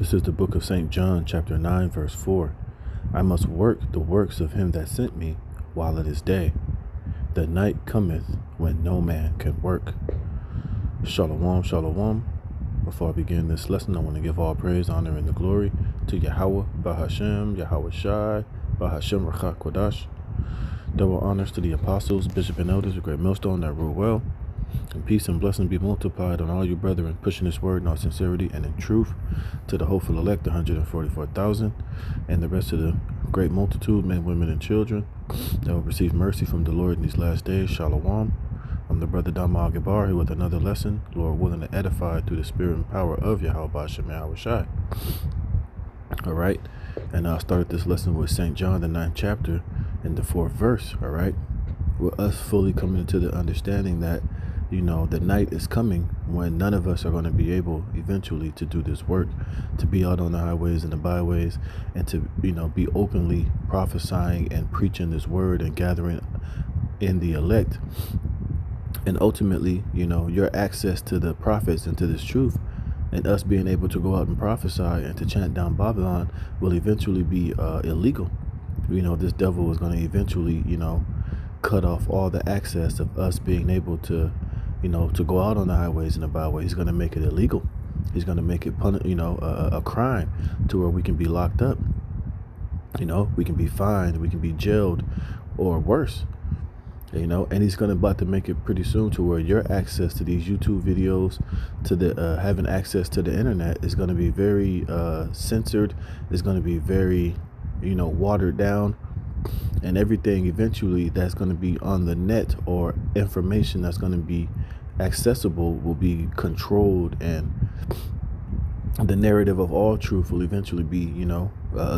This is the book of St. John, chapter 9, verse 4. I must work the works of him that sent me while it is day. The night cometh when no man can work. Shalom, shalom. Before I begin this lesson, I want to give all praise, honor, and the glory to Yahweh, Bahashem, Yahweh Shai, Bahashem Rachak Kodash. Double honors to the apostles, bishop, and elders, a great millstone that rule well. And peace and blessing be multiplied on all you brethren, pushing this word in all sincerity and in truth, to the hopeful elect, 144,000, and the rest of the great multitude, men, women, and children, that will receive mercy from the Lord in these last days. Shalom. I'm the brother Dama Agabar here with another lesson, Lord willing to edify through the spirit and power of Yahweh Bashem Yahweh Shai. All right, and I started this lesson with St. John, the 9th chapter, in the 4th verse. All right, with us fully coming into the understanding that, you know, the night is coming when none of us are going to be able eventually to do this work, to be out on the highways and the byways, and to, you know, be openly prophesying and preaching this word and gathering in the elect. And ultimately, you know, your access to the prophets and to this truth, and us being able to go out and prophesy and to chant down Babylon, will eventually be illegal. You know, this devil is going to eventually, you know, cut off all the access of us being able to, you know, to go out on the highways and the byways. He's going to make it illegal. He's going to make it, a crime, to where we can be locked up. You know, we can be fined, we can be jailed, or worse. You know, and he's about to make it pretty soon to where your access to these YouTube videos, to the having access to the internet, is going to be very censored. It's going to be very, you know, watered down. And everything eventually that's going to be on the net, or information that's going to be accessible, will be controlled, and the narrative of all truth will eventually be, you know,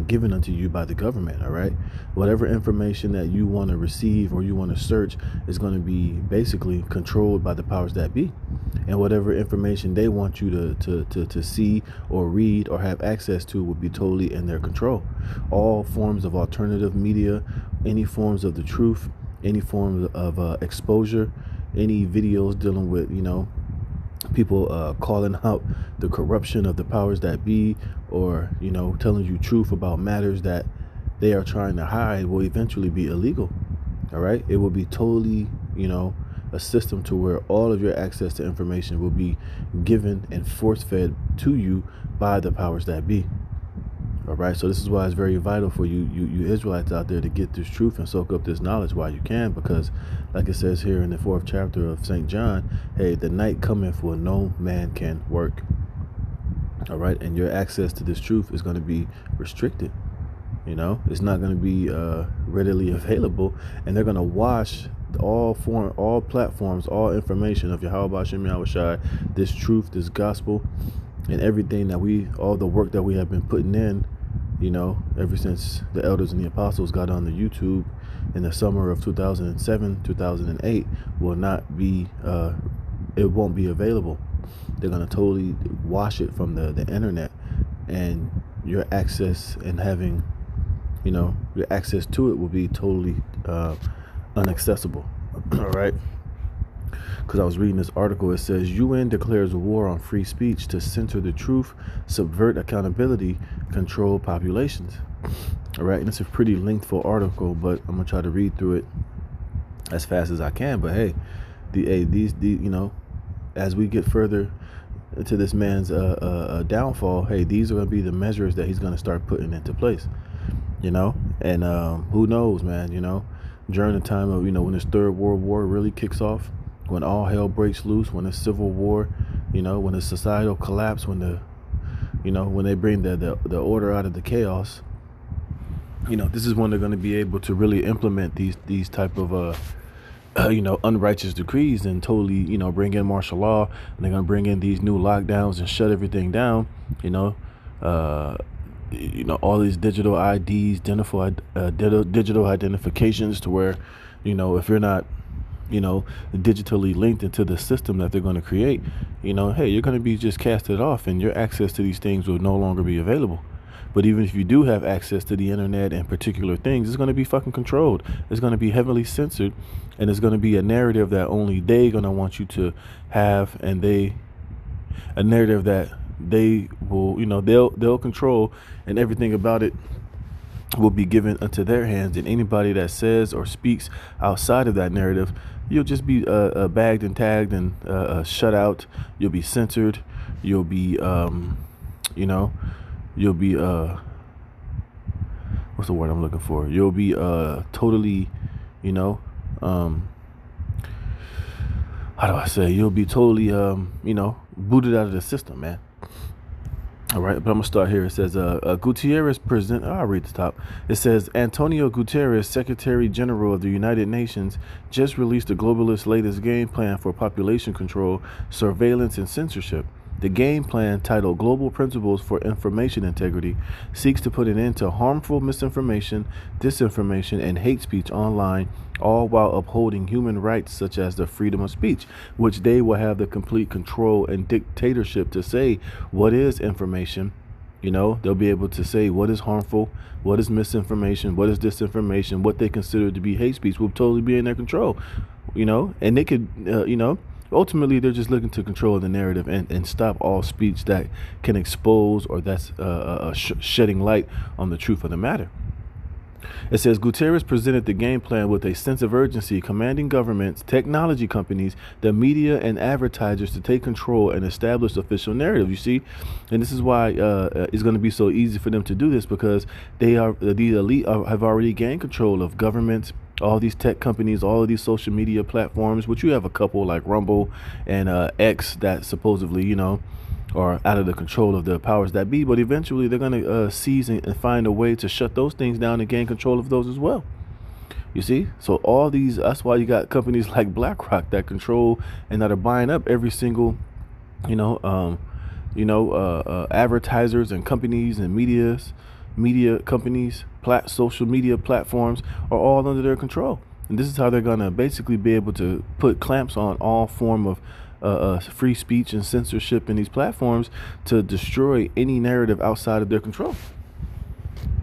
given unto you by the government. All right, whatever information that you want to receive or you want to search is going to be basically controlled by the powers that be, and whatever information they want you to see or read or have access to will be totally in their control. All forms of alternative media, any forms of the truth, any forms of exposure, any videos dealing with, you know, people calling out the corruption of the powers that be, or, you know, telling you truth about matters that they are trying to hide, will eventually be illegal. All right, it will be totally, you know, a system to where all of your access to information will be given and force fed to you by the powers that be. All right, so this is why it's very vital for you Israelites out there to get this truth and soak up this knowledge while you can, because like it says here in the 4th chapter of St. John, hey, the night cometh when no man can work. All right, and your access to this truth is going to be restricted. You know, it's not going to be readily available, and they're going to wash all platforms, all information of Yahweh Bashem Yahweh Shai, this truth, this gospel, and everything that all the work that we have been putting in, you know, ever since the elders and the apostles got on the YouTube in the summer of 2007, 2008, will not be, it won't be available. They're going to totally wash it from the internet, and your access and having, you know, your access to it will be totally inaccessible. All right. Because I was reading this article, it says UN declares war on free speech to censor the truth, subvert accountability, control populations. All right, and it's a pretty lengthful article, but I'm gonna try to read through it as fast as I can. But hey, these you know, as we get further into this man's downfall, hey, these are gonna be the measures that he's gonna start putting into place. You know, and who knows, man? You know, during the time of, you know, when this Third World War really kicks off, when all hell breaks loose, when the civil war, you know, when the societal collapse, when when they bring the order out of the chaos, you know, this is when they're going to be able to really implement these type of unrighteous decrees, and totally, you know, bring in martial law, and they're going to bring in these new lockdowns and shut everything down. You know, all these digital IDs, digital identifications, to where, you know, if you're not, you know, digitally linked into the system that they're going to create, you know, hey, you're going to be just casted off, and your access to these things will no longer be available. But even if you do have access to the internet and particular things, it's going to be fucking controlled. It's going to be heavily censored, and it's going to be a narrative that only they're going to want you to have, and a narrative that they will, they'll control, and everything about it will be given unto their hands. And anybody that says or speaks outside of that narrative, you'll just be bagged and tagged and shut out. You'll be censored. You'll be, you'll be, what's the word I'm looking for? You'll be totally, how do I say? You'll be totally, booted out of the system, man. All right, but I'm going to start here. It says, Gutierrez I'll read the top. It says, Antonio Guterres, Secretary General of the United Nations, just released the globalist latest game plan for population control, surveillance, and censorship. The game plan, titled Global Principles for Information Integrity, seeks to put an end to harmful misinformation, disinformation, and hate speech online, all while upholding human rights such as the freedom of speech, which they will have the complete control and dictatorship to say what is information. They'll be able to say what is harmful, what is misinformation, what is disinformation, what they consider to be hate speech will totally be in their control, and they could, ultimately, they're just looking to control the narrative and stop all speech that can expose or that's shedding light on the truth of the matter. It says Guterres presented the game plan with a sense of urgency, commanding governments, technology companies, the media, and advertisers to take control and establish official narrative. You see, and this is why it's going to be so easy for them to do this, because the elite have already gained control of governments, all these tech companies, all of these social media platforms, which you have a couple like Rumble and X that supposedly, are out of the control of the powers that be. But eventually they're going to seize and find a way to shut those things down and gain control of those as well. You see? So all these, that's why you got companies like BlackRock that control and that are buying up every single, advertisers and companies and media companies, social media platforms are all under their control. And this is how they're going to basically be able to put clamps on all form of free speech and censorship in these platforms to destroy any narrative outside of their control.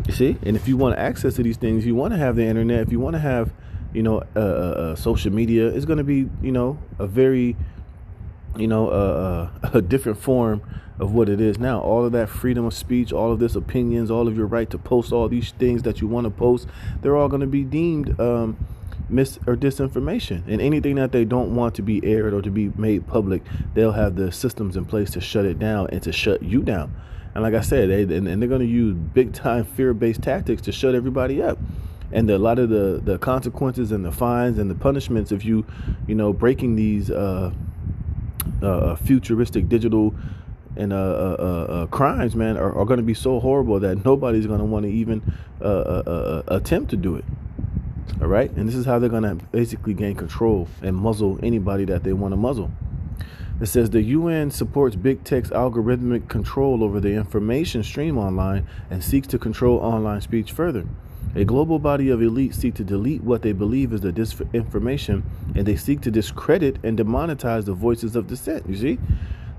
You see? And if you want access to these things, you want to have the internet, if you want to have, social media, it's going to be, a very, a different form of what it is now. All of that freedom of speech, all of this opinions, all of your right to post all these things that you want to post, they're all going to be deemed mis or disinformation. And anything that they don't want to be aired or to be made public, they'll have the systems in place to shut it down and to shut you down. And like I said, they're going to use big time fear-based tactics to shut everybody up. And a lot of the consequences and the fines and the punishments of you breaking these futuristic digital and crimes, man, are going to be so horrible that nobody's going to want to even attempt to do it. All right. And this is how they're going to basically gain control and muzzle anybody that they want to muzzle. It says the UN supports big tech's algorithmic control over the information stream online and seeks to control online speech further. A global body of elites seek to delete what they believe is the disinformation, and they seek to discredit and demonetize the voices of dissent. You see?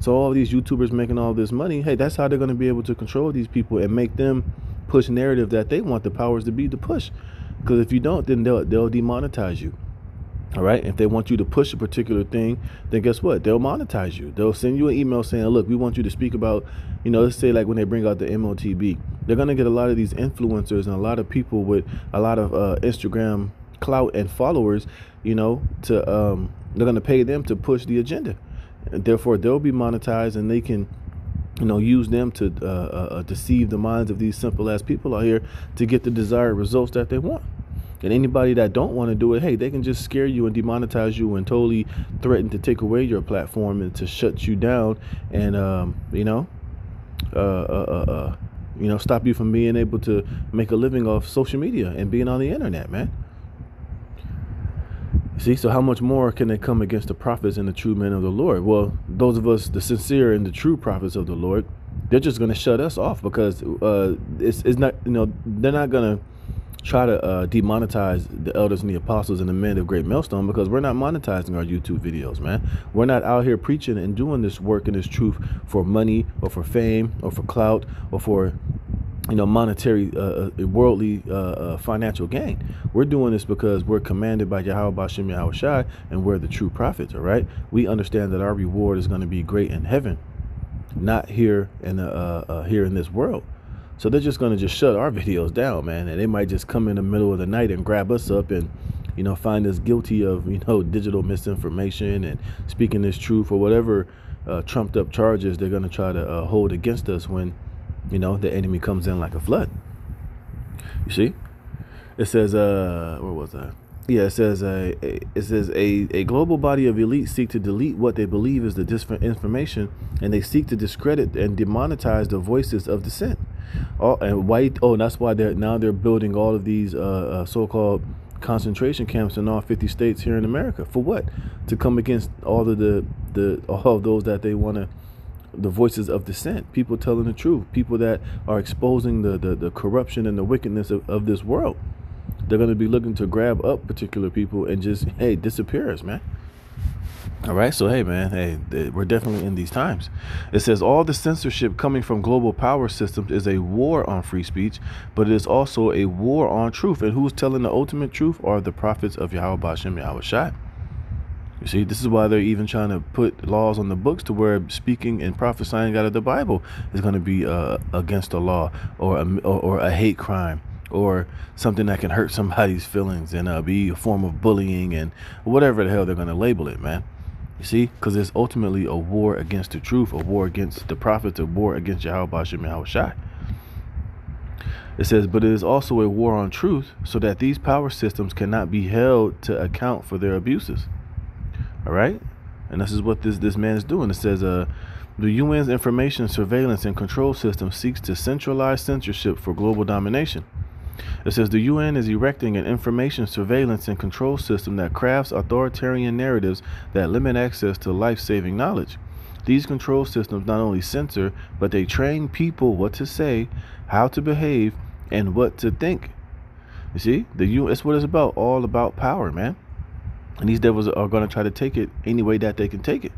So all these YouTubers making all this money, hey, that's how they're going to be able to control these people and make them push narrative that they want the powers to be to push. Because if you don't, then they'll demonetize you. All right. If they want you to push a particular thing, then guess what? They'll monetize you. They'll send you an email saying, look, we want you to speak about, let's say like when they bring out the MOTB, they're going to get a lot of these influencers and a lot of people with a lot of Instagram clout and followers, they're going to pay them to push the agenda. And therefore, they'll be monetized and they can, use them to deceive the minds of these simple ass people out here to get the desired results that they want. And anybody that don't want to do it, hey, they can just scare you and demonetize you and totally threaten to take away your platform and to shut you down and, stop you from being able to make a living off social media and being on the internet, man. See, so how much more can they come against the prophets and the true men of the Lord? Well, those of us, the sincere and the true prophets of the Lord, they're just going to shut us off because it's not, they're not going to try to demonetize the elders and the apostles and the men of Great Millstone, because we're not monetizing our YouTube videos, man. We're not out here preaching and doing this work and this truth for money or for fame or for clout or for monetary, worldly, financial gain. We're doing this because we're commanded by Yahweh Bashem Yahweh Shai, and we're the true prophets. All right. We understand that our reward is going to be great in heaven. not here in here in this world. So they're just going to just shut our videos down, man. And they might just come in the middle of the night and grab us up and, find us guilty of, digital misinformation and speaking this truth or whatever trumped up charges they're going to try to hold against us when, the enemy comes in like a flood. You see? It says, where was I? Yeah, it says a global body of elites seek to delete what they believe is the disinformation, and they seek to discredit and demonetize the voices of dissent. And that's why they're building all of these so-called concentration camps in all 50 states here in America. For what? To come against all of all of those that they want to, the voices of dissent, people telling the truth, people that are exposing the corruption and the wickedness of this world. They're going to be looking to grab up particular people and just, disappear us, man. All right. So, hey, man, we're definitely in these times. It says all the censorship coming from global power systems is a war on free speech, but it is also a war on truth. And who's telling the ultimate truth are the prophets of Yahweh Bashem Yahweh Shai. You see, this is why they're even trying to put laws on the books to where speaking and prophesying out of the Bible is going to be against the law or a hate crime, or something that can hurt somebody's feelings and be a form of bullying and whatever the hell they're going to label it, man. You see, because it's ultimately a war against the truth, a war against the prophets, a war against Yahweh Bashem Yahweh Shai. It says, but it is also a war on truth, so that these power systems cannot be held to account for their abuses. All right? And this is what this man is doing. It says, the UN's information surveillance and control system seeks to centralize censorship for global domination. It says the UN is erecting an information surveillance and control system that crafts authoritarian narratives that limit access to life-saving knowledge. These control systems not only censor, but they train people what to say, how to behave, and what to think. You see, it's what it's about, all about power, man. And these devils are going to try to take it any way that they can take it.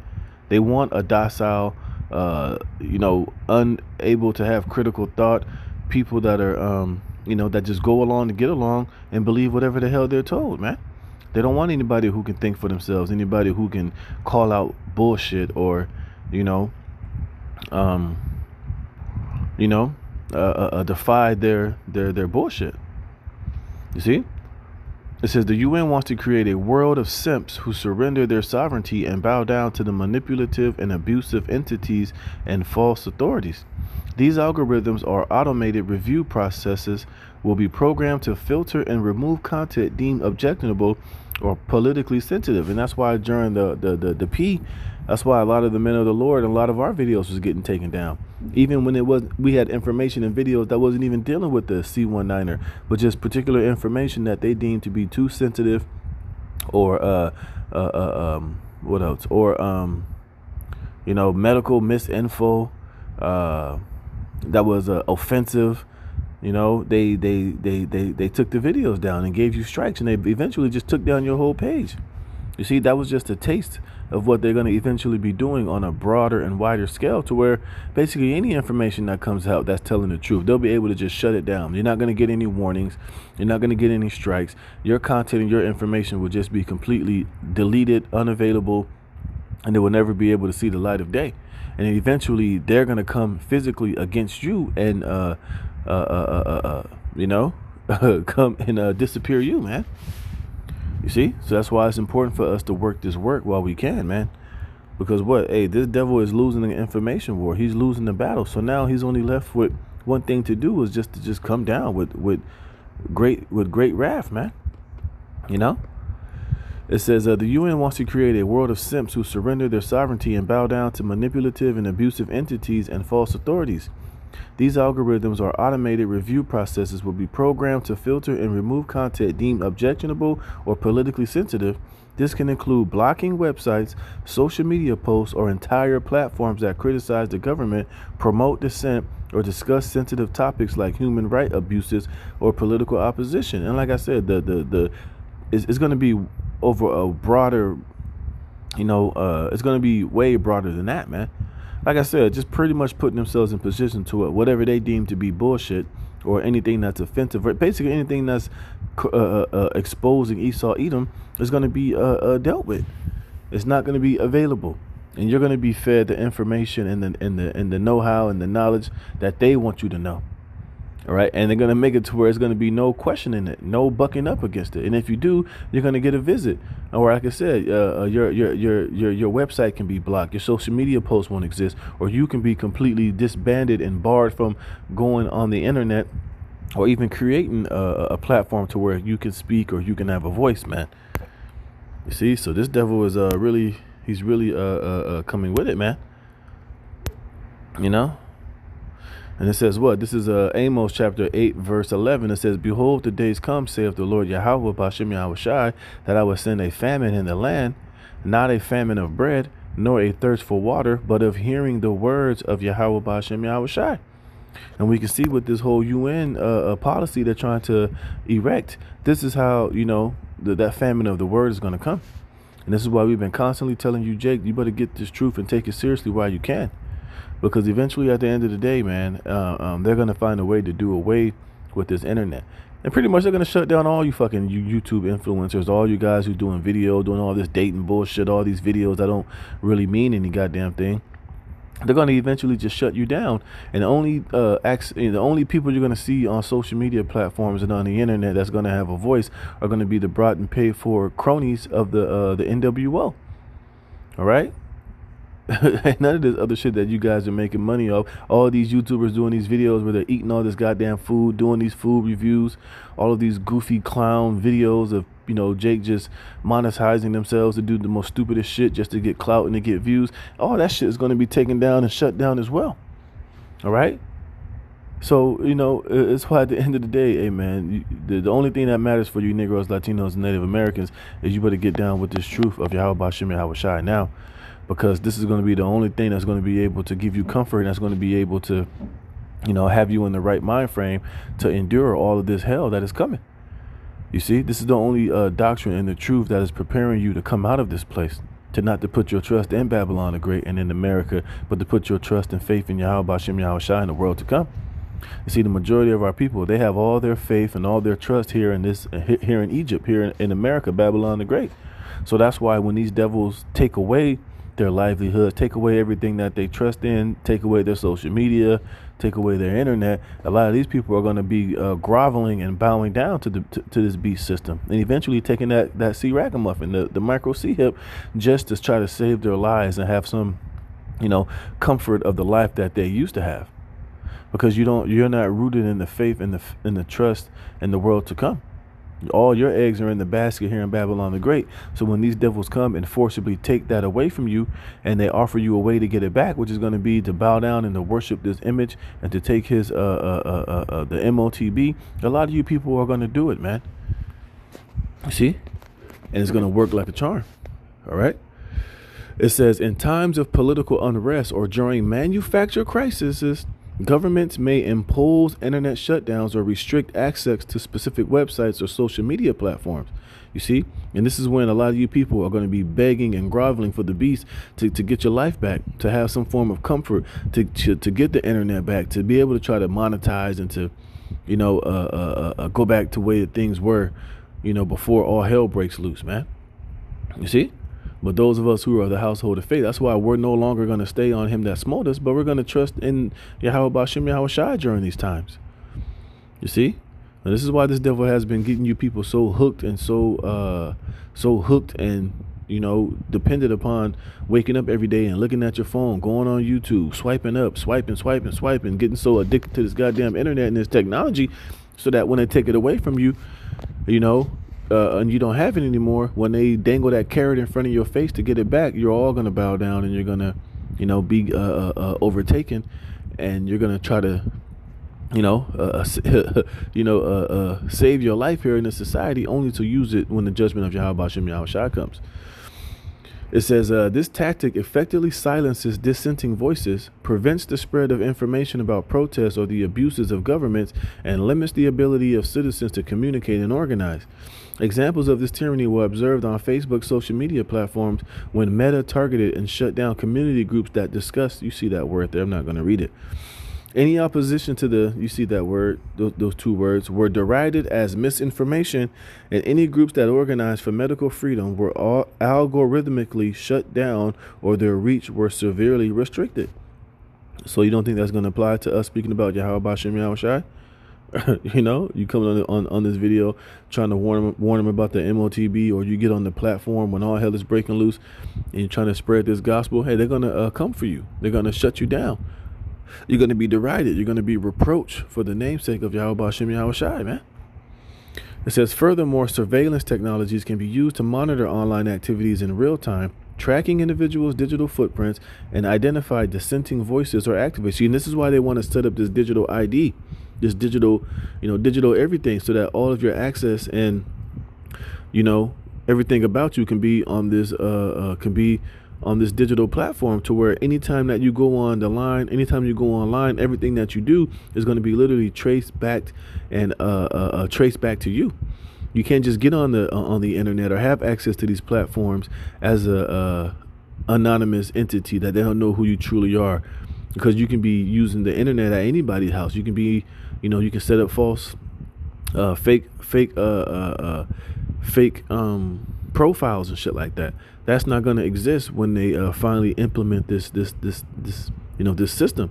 They want a docile, unable to have critical thought, people that are, that just go along to get along and believe whatever the hell they're told, man. They don't want anybody who can think for themselves, anybody who can call out bullshit or, defy their bullshit. You see? It says the UN wants to create a world of simps who surrender their sovereignty and bow down to the manipulative and abusive entities and false authorities. These algorithms or automated review processes will be programmed to filter and remove content deemed objectionable or politically sensitive. And that's why during the P, that's why a lot of the men of the Lord and a lot of our videos was getting taken down. Even when we had information and videos that wasn't even dealing with the C19er, but just particular information that they deemed to be too sensitive or what else? Or medical misinfo that was offensive. They took the videos down and gave you strikes, and they eventually just took down your whole page. You see, that was just a taste of what they're going to eventually be doing on a broader and wider scale, to where basically any information that comes out that's telling the truth, they'll be able to just shut it down. You're not going to get any warnings. You're not going to get any strikes. Your content and your information will just be completely deleted, unavailable, and they will never be able to see the light of day. And eventually they're going to come physically against you and come and disappear you, man. You see? So that's why it's important for us to work this work while we can, man. Because this devil is losing the information war. He's losing the battle. So now he's only left with one thing to do, is just to come down with great wrath, man. It says the UN wants to create a world of simps who surrender their sovereignty and bow down to manipulative and abusive entities and false authorities. These algorithms or automated review processes will be programmed to filter and remove content deemed objectionable or politically sensitive. This can include blocking websites, social media posts, or entire platforms that criticize the government, promote dissent, or discuss sensitive topics like human rights abuses or political opposition. And like I said, it's going to be over a broader, it's going to be way broader than that, man. Like I said, just pretty much putting themselves in position to whatever they deem to be bullshit or anything that's offensive, or basically anything that's exposing Esau Edom is going to be dealt with. It's not going to be available. and you're going to be fed the information and the know-how and the knowledge that they want you to know. All right, and they're going to make it to where it's going to be no questioning it, no bucking up against it. And if you do, you're going to get a visit. Or like I said, your website can be blocked, your social media posts won't exist, or you can be completely disbanded and barred from going on the internet, or even creating a platform to where you can speak or you can have a voice, man. You see, so this devil is he's really coming with it, man. You know. And it says what? This is Amos chapter 8, verse 11. It says, behold, the days come, saith the Lord Yahweh, Bashem Yahushai, that I will send a famine in the land, not a famine of bread, nor a thirst for water, but of hearing the words of Yahweh, Bashem Yahushai. And we can see with this whole UN policy they're trying to erect, this is how, that famine of the word is going to come. And this is why we've been constantly telling you, Jake, you better get this truth and take it seriously while you can. Because eventually, at the end of the day, man, they're going to find a way to do away with this internet. And pretty much they're going to shut down all you fucking YouTube influencers, all you guys who doing video, doing all this dating bullshit, all these videos that don't really mean any goddamn thing. They're going to eventually just shut you down. And the only people you're going to see on social media platforms and on the internet that's going to have a voice are going to be the brought and paid for cronies of the NWO. All right? None of this other shit that you guys are making money off. All these YouTubers doing these videos where they're eating all this goddamn food, doing these food reviews, all of these goofy clown videos of, Jake just monetizing themselves to do the most stupidest shit just to get clout and to get views. All that shit is going to be taken down and shut down as well. All right. So, it's why at the end of the day, hey, man, the only thing that matters for you Negroes, Latinos, and Native Americans is you better get down with this truth of Yahweh Bashem Yahushai now. Because this is going to be the only thing that's going to be able to give you comfort, and that's going to be able to, have you in the right mind frame to endure all of this hell that is coming. You see, this is the only doctrine and the truth that is preparing you to come out of this place, to not to put your trust in Babylon the Great and in America, but to put your trust and faith in Yahweh Bashem Yahushai in the world to come. You see, the majority of our people, they have all their faith and all their trust here in Egypt, here in America, Babylon the Great. So that's why when these devils take away their livelihoods, take away everything that they trust in, take away their social media, take away their internet, a lot of these people are going to be groveling and bowing down to this beast system, and eventually taking that C ragamuffin, the micro C hip, just to try to save their lives and have some comfort of the life that they used to have, because you're not rooted in the faith and the trust in the world to come. All your eggs are in the basket here in Babylon the Great. So when these devils come and forcibly take that away from you, and they offer you a way to get it back, which is going to be to bow down and to worship this image and to take his the MOTB, a lot of you people are going to do it, man. You see? And it's going to work like a charm. All right? It says, in times of political unrest or during manufactured crises, governments may impose internet shutdowns or restrict access to specific websites or social media platforms. You see? And this is when a lot of you people are going to be begging and groveling for the beast to get your life back, to have some form of comfort, to get the internet back, to be able to try to monetize and to, go back to the way that things were, before all hell breaks loose, man. You see? But those of us who are the household of faith, that's why we're no longer going to stay on him that smote us, but we're going to trust in Yahweh Bashem Yahushai during these times. You see? And this is why this devil has been getting you people so hooked and so hooked and, dependent upon waking up every day and looking at your phone, going on YouTube, swiping up, swiping, getting so addicted to this goddamn internet and this technology, so that when they take it away from you, and you don't have it anymore, when they dangle that carrot in front of your face to get it back, you're all going to bow down and you're going to, be overtaken, and you're going to try to, save your life here in this society, only to use it when the judgment of Yahweh Bashem Yahushai comes. It says, this tactic effectively silences dissenting voices, prevents the spread of information about protests or the abuses of governments, and limits the ability of citizens to communicate and organize. Examples of this tyranny were observed on Facebook social media platforms when Meta targeted and shut down community groups that discussed, you see that word there, I'm not going to read it, Any opposition to the, you see that word, those two words, were derided as misinformation, and any groups that organized for medical freedom were all algorithmically shut down or their reach were severely restricted. So you don't think that's going to apply to us speaking about Yahweh Bashem Yahweh Shai? You come on this video trying to warn them about the MOTB, or you get on the platform when all hell is breaking loose and you're trying to spread this gospel. Hey, they're going to come for you. They're going to shut you down. You're going to be derided. You're going to be reproached for the namesake of Yahweh Bashem Yahweh Shai, man. It says, furthermore, surveillance technologies can be used to monitor online activities in real time, tracking individuals' digital footprints, and identify dissenting voices or activists. See, and this is why they want to set up this digital ID, this digital, digital everything, so that all of your access and, everything about you can be on this, digital platform, to where anytime that you go on the line, anytime you go online, everything that you do is going to be literally traced back and traced back to you. You can't just get on the internet or have access to these platforms as a anonymous entity that they don't know who you truly are, because you can be using the internet at anybody's house. You can be, you can set up false, fake profiles and shit like that. That's not going to exist when they finally implement this system.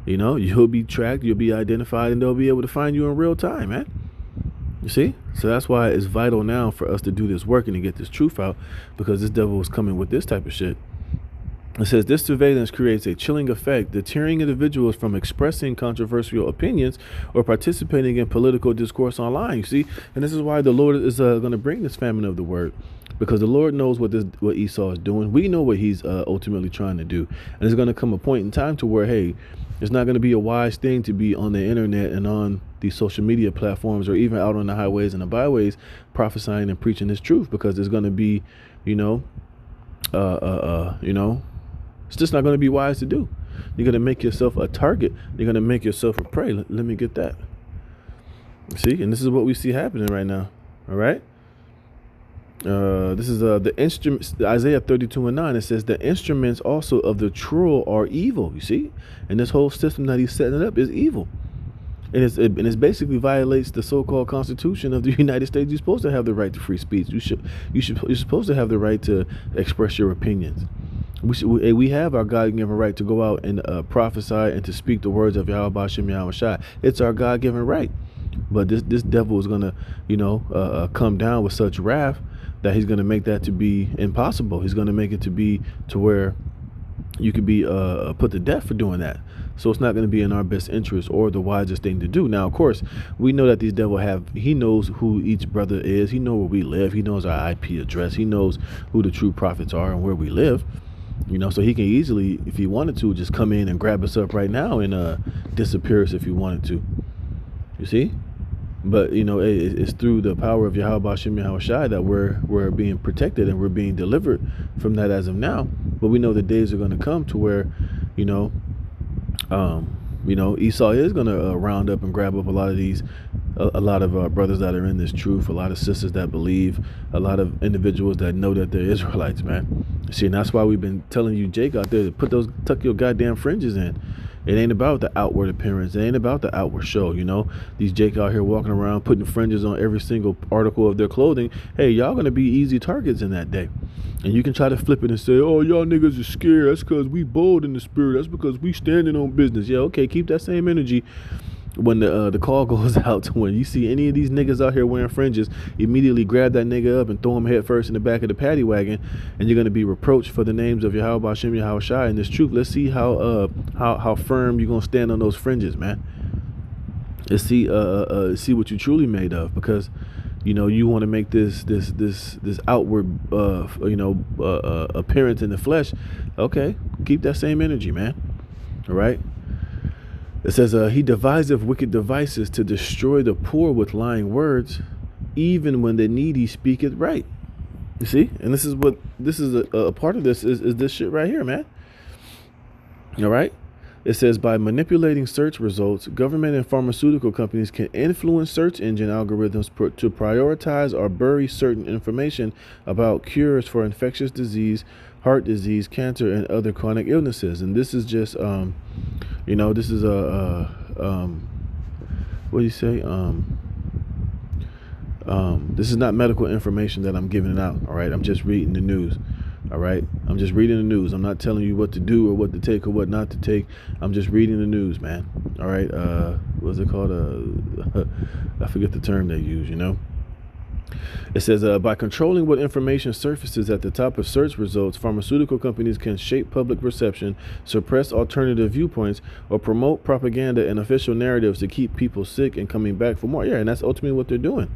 You'll be tracked, you'll be identified, and they'll be able to find you in real time, man. You see? So that's why it's vital now for us to do this work and to get this truth out, because this devil is coming with this type of shit. It says this surveillance creates a chilling effect, deterring individuals from expressing controversial opinions or participating in political discourse online. You see? And this is why the Lord is going to bring this famine of the word, because the Lord knows what Esau is doing. We know what he's ultimately trying to do. And there's going to come a point in time to where, hey, it's not going to be a wise thing to be on the internet and on these social media platforms, or even out on the highways and the byways prophesying and preaching this truth, because there's going to be, it's just not going to be wise to do. You're going to make yourself a target. You're going to make yourself a prey. Let me get that. See, and this is what we see happening right now. All right. This is the instruments, Isaiah 32:9. It says the instruments also of the trull are evil. You see, and this whole system that he's setting up is evil, and it basically violates the so-called Constitution of the United States. You're supposed to have the right to free speech. You're supposed to have the right to express your opinions. We have our God-given right to go out and prophesy and to speak the words of Yahweh Bashem Yahweh Shai. It's our God-given right. But this devil is going to, come down with such wrath that he's going to make that to be impossible. He's going to make it to be to where you could be put to death for doing that. So it's not going to be in our best interest or the wisest thing to do. Now, of course, we know that these devil he knows who each brother is. He knows where we live. He knows our IP address. He knows who the true prophets are and where we live. So he can easily, if he wanted to, just come in and grab us up right now and disappear us if he wanted to. You see? But, it's through the power of Yahweh Bashem Yahweh Shai that we're being protected and we're being delivered from that as of now. But we know the days are going to come to where, Esau is going to round up and grab up a lot of these, a lot of brothers that are in this truth, a lot of sisters that believe, a lot of individuals that know that they're Israelites, man. See, and that's why we've been telling you, Jake, out there, to tuck your goddamn fringes in. It ain't about the outward appearance. It ain't about the outward show. These Jake out here walking around putting fringes on every single article of their clothing. Hey, y'all going to be easy targets in that day. And you can try to flip it and say, oh, y'all niggas are scared. That's because we bold in the spirit. That's because we standing on business. Yeah, okay, keep that same energy when the call goes out to when you see any of these niggas out here wearing fringes. Immediately grab that nigga up and throw him head first in the back of the paddy wagon, and you're going to be reproached for the names of Yahweh Bashem Yahweh Shai and this truth. Let's see how firm you're going to stand on those fringes, man. Let's see what you're truly made of, because you want to make this outward appearance in the flesh. Okay, keep that same energy, man. All right. It says, he deviseth wicked devices to destroy the poor with lying words, even when the needy speaketh right. You see? And this is a part of this is this shit right here, man. All right. It says, by manipulating search results, government and pharmaceutical companies can influence search engine algorithms to prioritize or bury certain information about cures for infectious disease heart disease, cancer, and other chronic illnesses. And this is just, this is what do you say? This is not medical information that I'm giving out. All right. I'm just reading the news. All right. I'm just reading the news. I'm not telling you what to do or what to take or what not to take. I'm just reading the news, man. All right. What's it called? I forget the term they use, It says, by controlling what information surfaces at the top of search results, pharmaceutical companies can shape public perception, suppress alternative viewpoints, or promote propaganda and official narratives to keep people sick and coming back for more. Yeah, and that's ultimately what they're doing.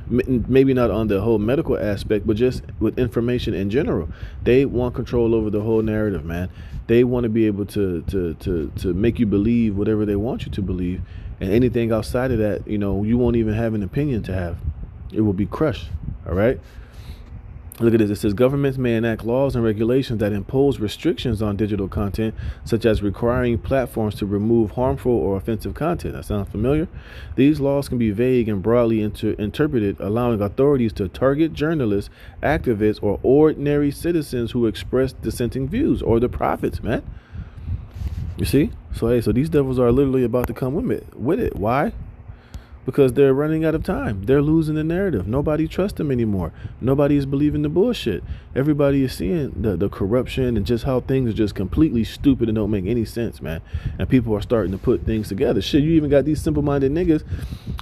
Maybe not on the whole medical aspect, but just with information in general. They want control over the whole narrative, man. They want to be able to make you believe whatever they want you to believe, and anything outside of that, you won't even have an opinion to have. It will be crushed. All right. Look at this. It says governments may enact laws and regulations that impose restrictions on digital content, such as requiring platforms to remove harmful or offensive content. That sounds familiar? These laws can be vague and broadly interpreted, allowing authorities to target journalists, activists, or ordinary citizens who express dissenting views, or the prophets, man. You see? So these devils are literally about to come with it. Why? Because they're running out of time. They're losing the narrative. Nobody trusts them anymore. Nobody is believing the bullshit. Everybody is seeing the corruption and just how things are just completely stupid and don't make any sense, man. And people are starting to put things together. Shit, you even got these simple-minded niggas.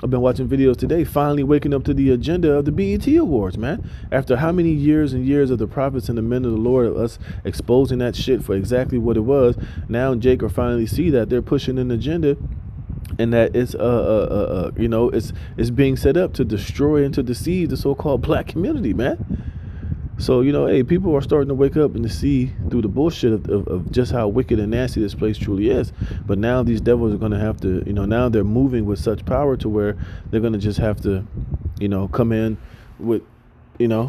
I've been watching videos today, finally waking up to the agenda of the BET Awards, man. After how many years and years of the prophets and the men of the Lord, of us exposing that shit for exactly what it was, now Jake are finally see that they're pushing an agenda, and that it's it's being set up to destroy and to deceive the so-called black community, man. So people are starting to wake up and to see through the bullshit of just how wicked and nasty this place truly is. But now these devils are going to have to, now they're moving with such power to where they're going to just have to, come in with, with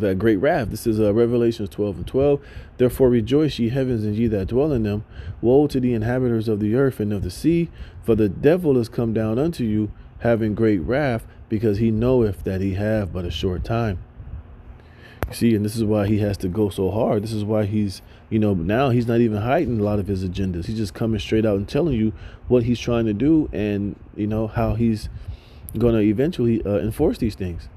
that great wrath. This is Revelations 12:12. Therefore rejoice, ye heavens, and ye that dwell in them. Woe to the inhabitants of the earth and of the sea, for the devil is come down unto you, having great wrath, because he knoweth that he have but a short time. You see, and this is why he has to go so hard. This is why he's, now he's not even hiding a lot of his agendas. He's just coming straight out and telling you what he's trying to do, and how he's going to eventually enforce these things.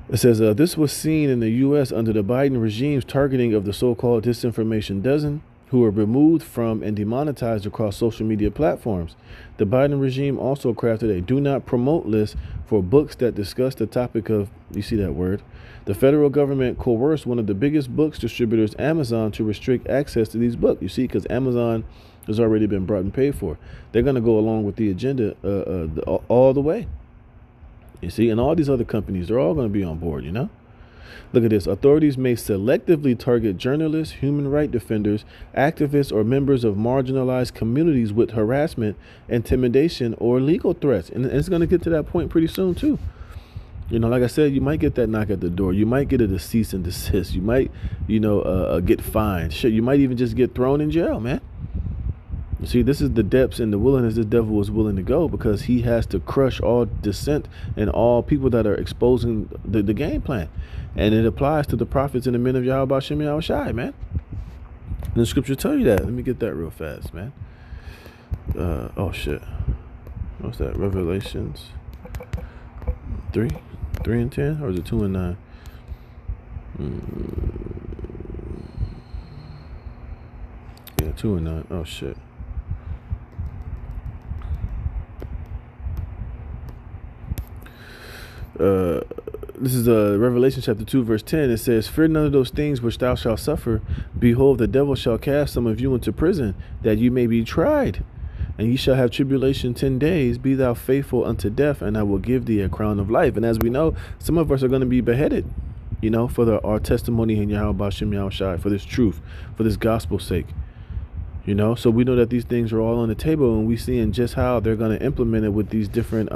It says, this was seen in the U.S. under the Biden regime's targeting of the so-called disinformation dozen, who were removed from and demonetized across social media platforms. The Biden regime also crafted a do not promote list for books that discuss the topic of, you see that word, the federal government coerced one of the biggest books distributors, Amazon, to restrict access to these books. You see, because Amazon has already been brought and paid for. They're going to go along with the agenda all the way. You see, and all these other companies, they're all going to be on board, Look at this. Authorities may selectively target journalists, human rights defenders, activists, or members of marginalized communities with harassment, intimidation, or legal threats. And it's going to get to that point pretty soon, too. Like I said, you might get that knock at the door. You might get a cease and desist. You might, get fined. Shit, you might even just get thrown in jail, man. You see, this is the depths and the willingness this devil was willing to go, because he has to crush all dissent and all people that are exposing the game plan. And it applies to the prophets and the men of Yahweh Shem Yahweh Shai, man. And the scripture tell you that. Let me get that real fast, man. Oh, shit. What's that? Revelations 3 and 10? Or is it 2 and 9? Yeah, 2 and 9. Oh, shit. This is Revelation chapter 2 verse 10. It says, fear none of those things which thou shalt suffer. Behold, the devil shall cast some of you into prison, that you may be tried. And ye shall have tribulation 10 days. Be thou faithful unto death, and I will give thee a crown of life. And as we know, some of us are going to be beheaded, for our testimony in Yahweh Shem Yahweh Shai, for this truth, for this gospel's sake. So we know that these things are all on the table, and we seeing just how they're going to implement it with these different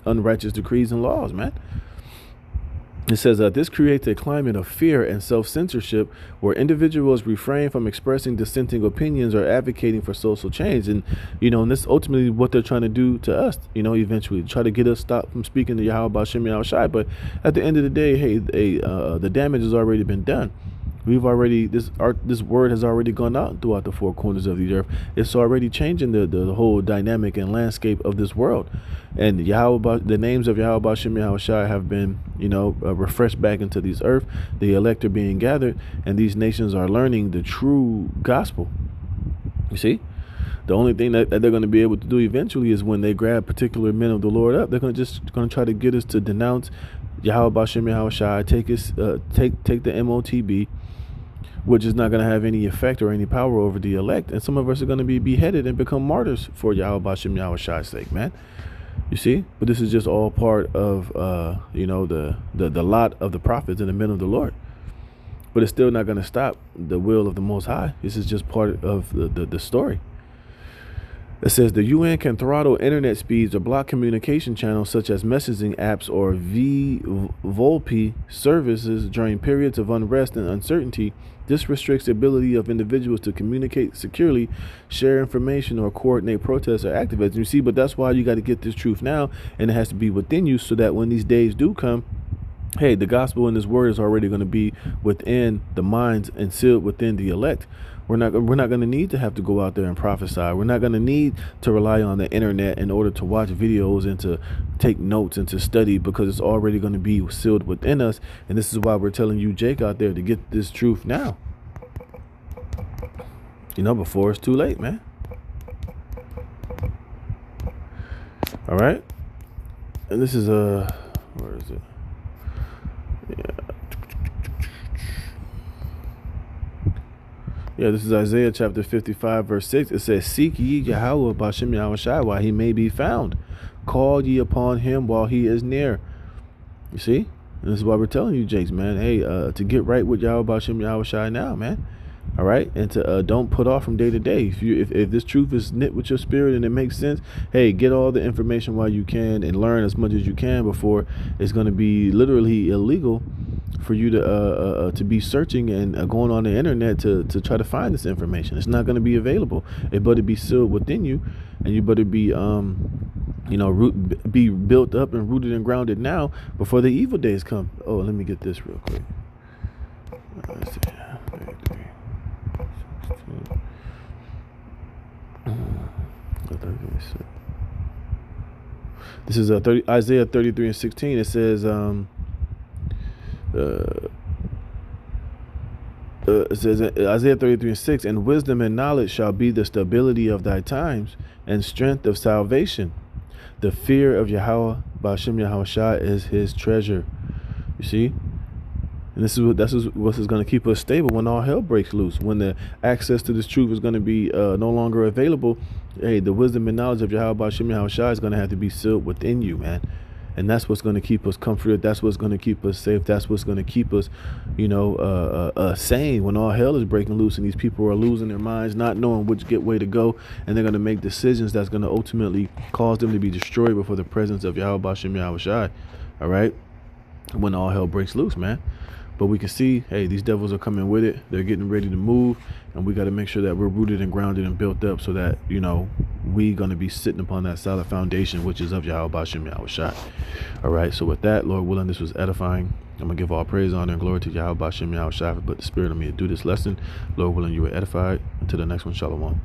unrighteous decrees and laws, man. It says this creates a climate of fear and self-censorship where individuals refrain from expressing dissenting opinions or advocating for social change. And, and this ultimately what they're trying to do to us, eventually try to get us stopped from speaking to Yahweh Bashem Yahweh Shai. But at the end of the day, hey, the damage has already been done. We've already this word has already gone out throughout the four corners of the earth. It's already changing the whole dynamic and landscape of this world. And the names of Yahweh Bashem Yahweh Shai have been, refreshed back into this earth. The elect are being gathered, and these nations are learning the true gospel. You see? The only thing that they're going to be able to do eventually is when they grab particular men of the Lord up, they're going to try to get us to denounce Yahweh Bashem Yahweh Shai, take the MOTB, which is not going to have any effect or any power over the elect. And some of us are going to be beheaded and become martyrs for Yahweh Bashem Yahweh Shai's sake, man. You see? But this is just all part of, the lot of the prophets and the men of the Lord. But it's still not going to stop the will of the Most High. This is just part of the story. It says the UN can throttle internet speeds or block communication channels such as messaging apps or VoIP services during periods of unrest and uncertainty. This restricts the ability of individuals to communicate securely, share information, or coordinate protests or activism. You see, but that's why you got to get this truth now, and it has to be within you so that when these days do come, hey, the gospel and this word is already going to be within the minds and sealed within the elect. We're not going to need to have to go out there and prophesy. We're not going to need to rely on the internet in order to watch videos and to take notes and to study, because it's already going to be sealed within us. And this is why we're telling you, Jake, out there to get this truth now. Before it's too late, man. All right. And this is where is it? Yeah, this is Isaiah chapter 55, verse 6. It says, "Seek ye Yahweh Bashem Yahweh Shai while he may be found. Call ye upon him while he is near." You see? And this is why we're telling you, Jakes, man, hey, to get right with Yahweh Bashem Yahweh Shai now, man. All right? And to don't put off from day to day. If this truth is knit with your spirit and it makes sense, hey, get all the information while you can and learn as much as you can before it's going to be literally illegal for you to be searching and going on the internet to try to find this information. It's not going to be available. It better be sealed within you, and you better be be built up and rooted and grounded now before the evil days come. Oh, let me get this real quick. Let's see. This is Isaiah 33 and 16. It says, Isaiah 33 and 6, "And wisdom and knowledge shall be the stability of thy times, and strength of salvation. The fear of Yahweh Bashem Yahweh Shai is his treasure." You see? And this is what's going to keep us stable when all hell breaks loose. When the access to this truth is going to be no longer available, hey, the wisdom and knowledge of Yahweh Bashem Yahweh Shai is going to have to be sealed within you, man. And that's what's going to keep us comforted. That's what's going to keep us safe. That's what's going to keep us, sane when all hell is breaking loose and these people are losing their minds, not knowing which way to go, and they're going to make decisions that's going to ultimately cause them to be destroyed before the presence of Yahweh Bashem Yahweh Shai. All right, when all hell breaks loose, man. But we can see, hey, these devils are coming with it. They're getting ready to move, and we got to make sure that we're rooted and grounded and built up so that, we're going to be sitting upon that solid foundation, which is of Yahweh Bashem Yahweh Shai. All right, so with that, Lord willing, this was edifying. I'm going to give all praise, honor, and glory to Yahweh Bashem Yahweh Shai, but the spirit of me to do this lesson. Lord willing, you were edified. Until the next one, shalom.